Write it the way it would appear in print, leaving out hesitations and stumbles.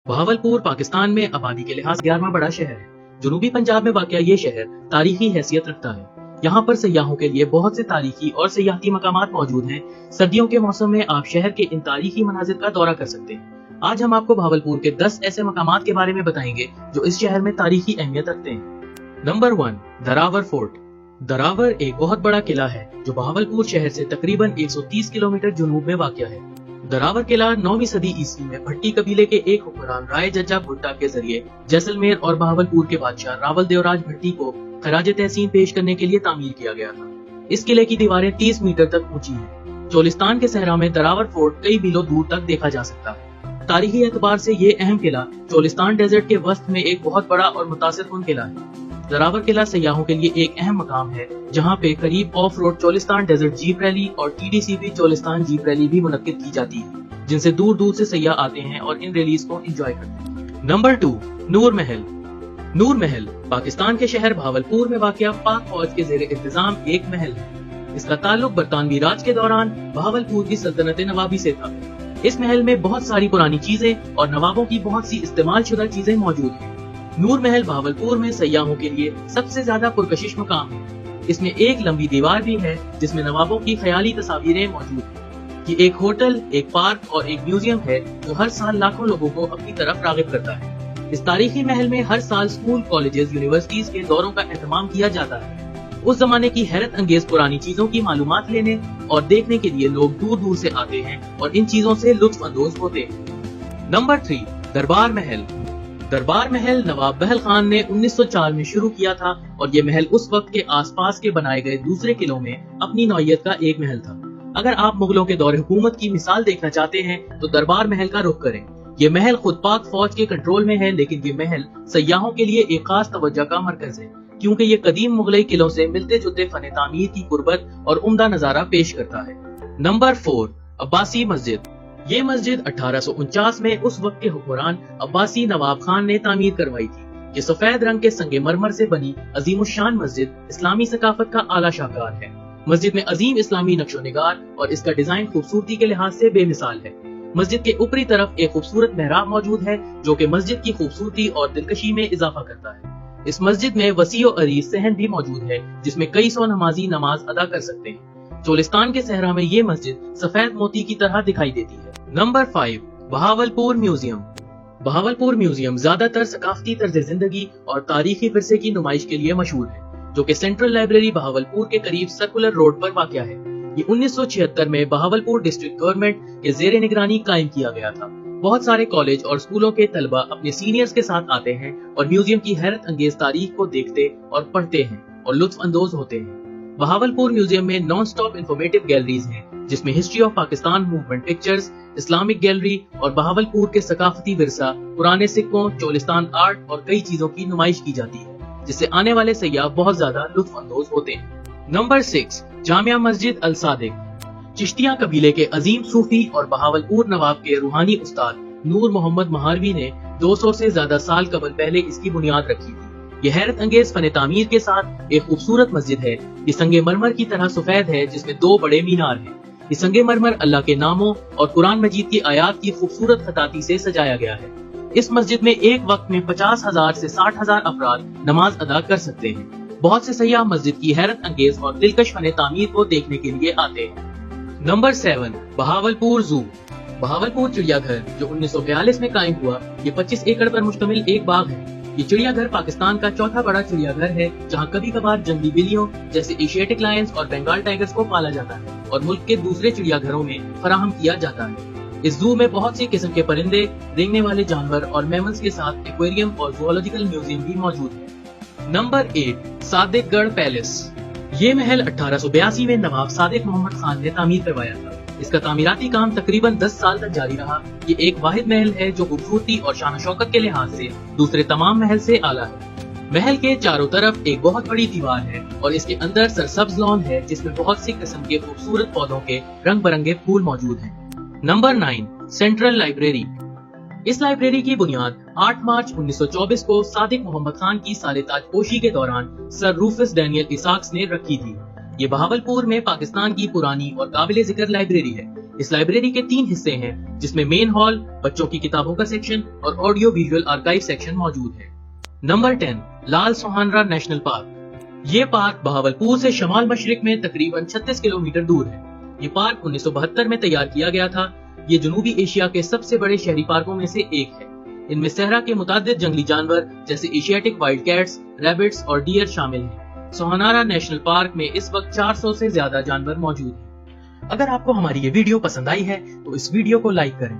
बहावलपुर पाकिस्तान में आबादी के लिहाज 11वां बड़ा शहर है। जनूबी पंजाब में वाक़या ये शहर तारीखी हैसियत रखता है। यहाँ पर सयाहों के लिए बहुत से तारीखी और सयाहती मकामात मौजूद हैं। सर्दियों के मौसम में आप शहर के इन तारीखी मनाजिर का दौरा कर सकते हैं। आज हम आपको बहावलपुर के 10 ऐसे मकामात के बारे में बताएंगे जो इस शहर में तारीखी अहमियत रखते हैं। नंबर 1, दरावर फोर्ट। दरावर एक बहुत बड़ा किला है जो बहावलपुर शहर से तकरीबन 130 किलोमीटर जनूब में वाक़या है। दरावर किला 9वीं सदी ईस्वी में भट्टी कबीले के एक हुक्मरान राय जज्जा भुट्टा के जरिए जैसलमेर और बहावलपुर के बादशाह रावल देवराज भट्टी को खराज तहसीन पेश करने के लिए तामीर किया गया था। इस किले की दीवारें 30 मीटर तक ऊंची हैं। चोलिस्तान के सहरा में दरावर फोर्ट कई मीलों दूर तक देखा जा सकता है। तारीखी एतबार से ये अहम किला चोलिस्तान डेजर्ट के वस्त में एक बहुत बड़ा और मुतासिर किला है। दरावर किला सयाहों के लिए एक अहम मकाम है, जहाँ पे करीब off road Cholistan desert jeep rally और TDCP चोलिस्तान जीप रैली भी मुनक्किद की जाती है, जिनसे दूर दूर से सयाह आते हैं और इन रैलीज को एंजॉय करते हैं। नंबर 2, नूर महल। नूर महल पाकिस्तान के शहर बहावलपुर में वाक़या पाक फौज के ज़ेरे इंतजाम एक महल है। इसका ताल्लुक बरतानवी राज के दौरान बहावलपुर की सल्तनत नवाबी से था। इस महल में बहुत सारी पुरानी चीजें और नवाबों की बहुत सी इस्तेमाल शुदा चीजें मौजूद हैं। नूर महल बहावलपुर में सयाहों के लिए सबसे ज्यादा पुरकशिश मकाम है। इसमें एक लंबी दीवार भी है जिसमें नवाबों की ख्याली तस्वीरें मौजूद हैं। ये एक होटल, एक पार्क और एक म्यूजियम है जो हर साल लाखों लोगों को अपनी तरफ राग़िब करता है। इस तारीखी महल में हर साल स्कूल, कॉलेजेस, यूनिवर्सिटीज के दौरों का एहतमाम किया जाता है। उस जमाने की हैरत अंगेज पुरानी चीजों की मालूमात लेने और देखने के लिए लोग दूर दूर से आते हैं और इन चीजों से लुत्फ अंदोज होते हैं। नंबर 3, दरबार महल। दरबार महल नवाब बहल खान ने 1904 में शुरू किया था और ये महल उस वक्त के आसपास के बनाए गए दूसरे किलों में अपनी नौइयत का एक महल था। अगर आप मुगलों के दौरे हुकूमत की मिसाल देखना चाहते हैं तो दरबार महल का रुख करें। ये महल खुद पाक फौज के कंट्रोल में है, लेकिन ये महल सयाहों के लिए एक खास तवज्जो का मरकज है, क्योंकि ये कदीम मुगलई किलों से मिलते जुलते फन तामीर की कुर्बत और उम्दा नजारा पेश करता है। नंबर 4, अब्बासी मस्जिद। ये मस्जिद 1849 में उस वक्त के हुक्मरान अब्बासी नवाब खान ने तामीर करवाई थी। ये सफेद रंग के संगे मरमर से बनी अजीमुशान मस्जिद इस्लामी सकाफत का आला शाहकार है। मस्जिद में अजीम इस्लामी नक्शो निगार और इसका डिजाइन खूबसूरती के लिहाज से बेमिसाल है। मस्जिद के ऊपरी तरफ एक खूबसूरत मेहराब मौजूद है जो कि मस्जिद की खूबसूरती और दिलकशी में इजाफा करता है। इस मस्जिद में वसी और अरीज सहन भी मौजूद है जिसमें कई सौ नमाजी नमाज अदा कर सकते हैं। चोलिस्तान के सहरा में ये मस्जिद सफेद मोती की तरह दिखाई देती है। Number 5, Bahawalpur museum. Bahawalpur museum ज्यादातर सकाफती तर्ज जिंदगी और तारीखी विरसे की नुमाइश के लिए मशहूर है, जो कि सेंट्रल लाइब्रेरी बहावलपुर के करीब सर्कुलर रोड पर वाक़या है। ये 1976 में बहावलपुर डिस्ट्रिक्ट गवर्नमेंट के ज़ेरे निगरानी कायम किया गया था। बहुत सारे कॉलेज और स्कूलों के तलबा अपने सीनियर्स के साथ आते हैं और म्यूजियम की हैरत अंगेज तारीख को देखते और पढ़ते हैं और लुत्फ अंदोज होते हैं। बहावलपुर म्यूजियम में नॉन स्टॉप इंफॉर्मेटिव गैलरीज हैं, जिसमें history of Pakistan movement pictures, Islamic gallery और बहावलपुर के सकाफती विरसा, पुराने सिक्कों, चोलिस्तान आर्ट और कई चीजों की नुमाइश की जाती है, जिससे आने वाले सयाह बहुत ज्यादा लुत्फ अंदोज होते हैं। नंबर 6, जामिया मस्जिद अल सादिक। चिश्तिया कबीले के अजीम सूफी और बहावलपुर नवाब के रूहानी उस्ताद नूर मोहम्मद महारवी ने 200 से ज्यादा साल कबल पहले इसकी बुनियाद रखी थी। ये हैरत अंगेज फन तामीर के साथ एक खूबसूरत मस्जिद है। ये संगे मरमर की तरह सफेद है, जिसमें 2 बड़े मीनार हैं। ये संगे मरमर अल्लाह के नामों और कुरान मजीद की आयात की खूबसूरत खताती से सजाया गया है। इस मस्जिद में एक वक्त में 50,000 से 60,000 अफराद नमाज अदा कर सकते हैं। बहुत से सयाह मस्जिद की हैरत अंगेज और दिलकश फन तामीर को देखने के लिए आते हैं। नंबर 7, बहावलपुर जू। बहावलपुर चिड़ियाघर जो 1942 में कायम हुआ, ये 25 एकड़ पर मुश्तमिल एक बाग है। ये चिड़ियाघर पाकिस्तान का चौथा बड़ा चिड़ियाघर है, जहाँ कभी कभार जंगली बिल्लियों जैसे एशियाटिक लायंस और बंगाल टाइगर्स को पाला जाता है और मुल्क के दूसरे चिड़ियाघरों में फराहम किया जाता है। इस जू में बहुत सी किस्म के परिंदे, रेंगने वाले जानवर और मैमल्स के साथ एक्वेरियम और जूलॉजिकल म्यूजियम भी मौजूद है। Number 8, Sadiqgarh palace. ये महल 1882 में नवाब सादिक मोहम्मद खान ने तामीर करवाया था। इसका तामीराती काम तकरीबन 10 साल तक जारी रहा। ये एक वाहिद महल है जो खूबसूरती और शान शौकत के लिहाज से दूसरे तमाम महल से आला है। महल के चारों तरफ एक बहुत बड़ी दीवार है और इसके अंदर सरसब्ज लॉन है, जिसमें बहुत सी किस्म के खूबसूरत पौधों के रंग बिरंगे फूल मौजूद हैं। Number 9, central library. इस लाइब्रेरी की बुनियाद 8 मार्च 1924 को सादिक मोहम्मद खान की साले ताजपोशी के दौरान सर रूफस डैनियल इसाक्स ने रखी थी। ये बहावलपुर में पाकिस्तान की पुरानी और काबिल जिक्र लाइब्रेरी है। इस लाइब्रेरी के 3 हिस्से हैं, जिसमें मेन हॉल, बच्चों की किताबों का सेक्शन और ऑडियो विजुअल आर्काइव सेक्शन मौजूद है। नंबर 10, लाल सोहानरा नेशनल पार्क। ये पार्क बहावलपुर से शमाल मशरिक में तकरीबन 36 किलोमीटर दूर है। ये पार्क 1972 में तैयार किया गया था। ये जनूबी एशिया के सबसे बड़े शहरी पार्कों में से एक है। इनमें सहरा के मुतादिद जंगली जानवर जैसे एशियाटिक वाइल्ड कैट्स, रैबिट्स और डियर शामिल हैं। सोहानारा नेशनल पार्क में इस वक्त 400 से ज्यादा जानवर मौजूद हैं। अगर आपको हमारी ये वीडियो पसंद आई है तो इस वीडियो को लाइक करें।